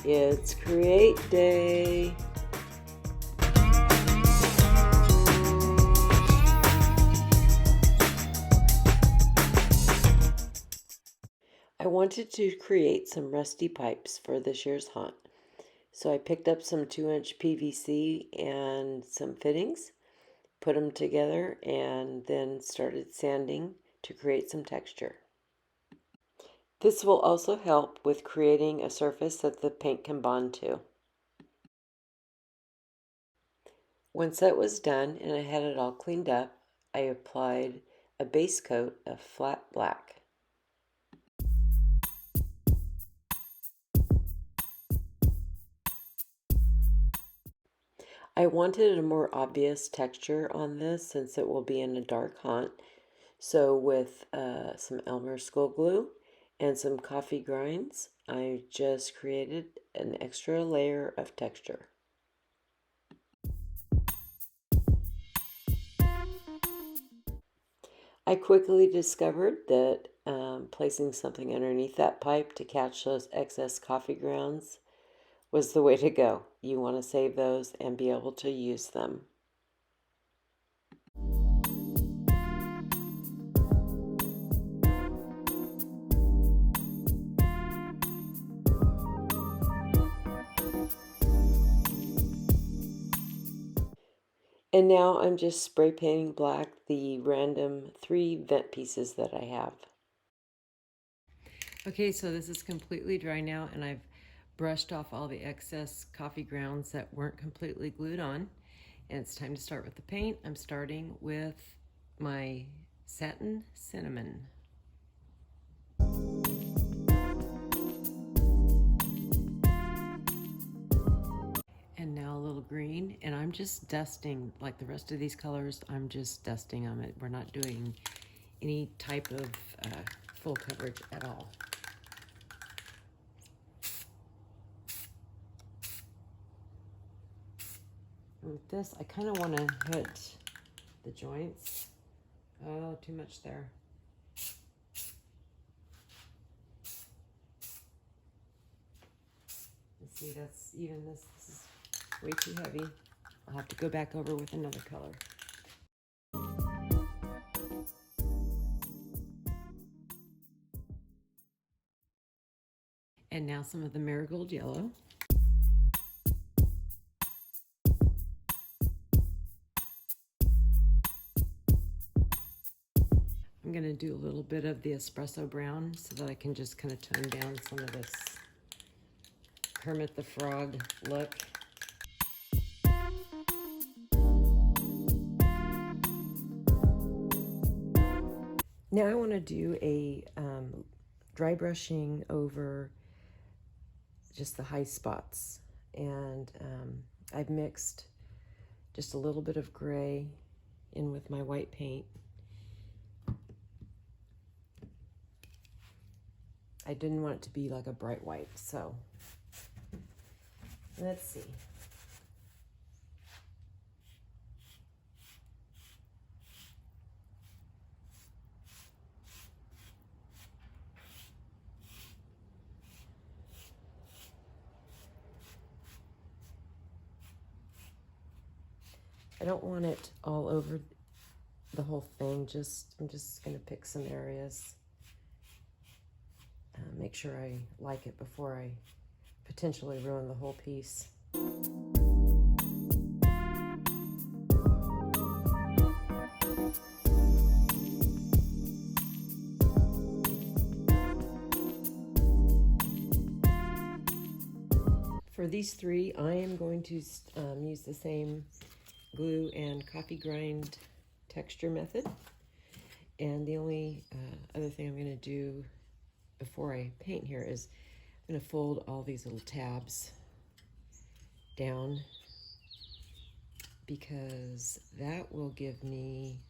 It's Create Day. I wanted to create some rusty pipes for this year's haunt. So I picked up some 2-inch PVC and some fittings, put them together, and then started sanding to create some texture. This will also help with creating a surface that the paint can bond to. Once that was done and I had it all cleaned up, I applied a base coat of flat black. I wanted a more obvious texture on this since it will be in a dark haunt. So with some Elmer School Glue and some coffee grinds, I just created an extra layer of texture. I quickly discovered that placing something underneath that pipe to catch those excess coffee grounds was the way to go. You want to save those and be able to use them. And now I'm just spray painting black the random 3 vent pieces that I have. Okay, so this is completely dry now, and I've brushed off all the excess coffee grounds that weren't completely glued on. And it's time to start with the paint. I'm starting with my Satin Cinnamon. And now a little green, and I'm just dusting, like the rest of these colors, I'm just dusting them. We're not doing any type of full coverage at all. And with this, I kind of want to hit the joints. Oh, too much there. Let's see, that's even this is way too heavy. I'll have to go back over with another color. And now some of the marigold yellow. I'm going to do a little bit of the espresso brown so that I can just kind of tone down some of this Kermit the Frog look. Now I want to do a dry brushing over just the high spots, and I've mixed just a little bit of gray in with my white paint. I didn't want it to be like a bright white, so let's see. I don't want it all over the whole thing. I'm just going to pick some areas. Make sure I like it before I potentially ruin the whole piece. For these 3, I am going to use the same glue and coffee grind texture method. And the only other thing I'm going to do before I paint here is I'm going to fold all these little tabs down, because that will give me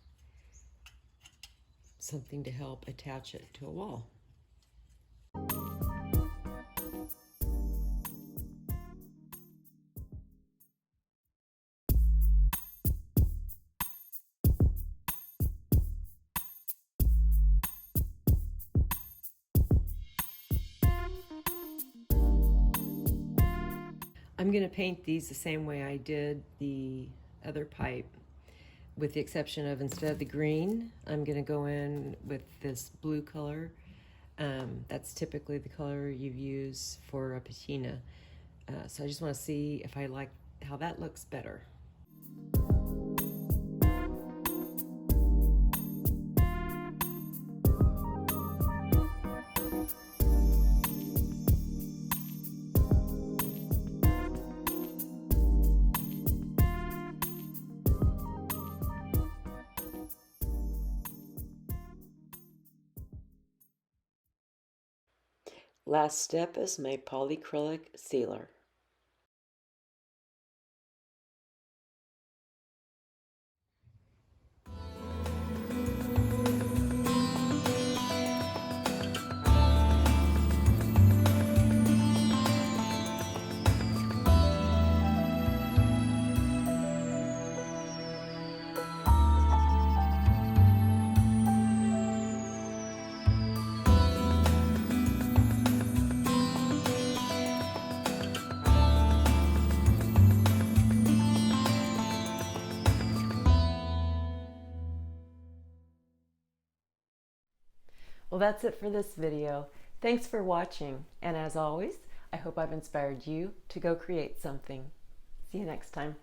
something to help attach it to a wall. I'm going to paint these the same way I did the other pipe, with the exception of, instead of the green, I'm going to go in with this blue color. That's typically the color you use for a patina. So I just want to see if I like how that looks better. Last step is my polyacrylic sealer. Well, that's it for this video. Thanks for watching, and as always, I hope I've inspired you to go create something. See you next time.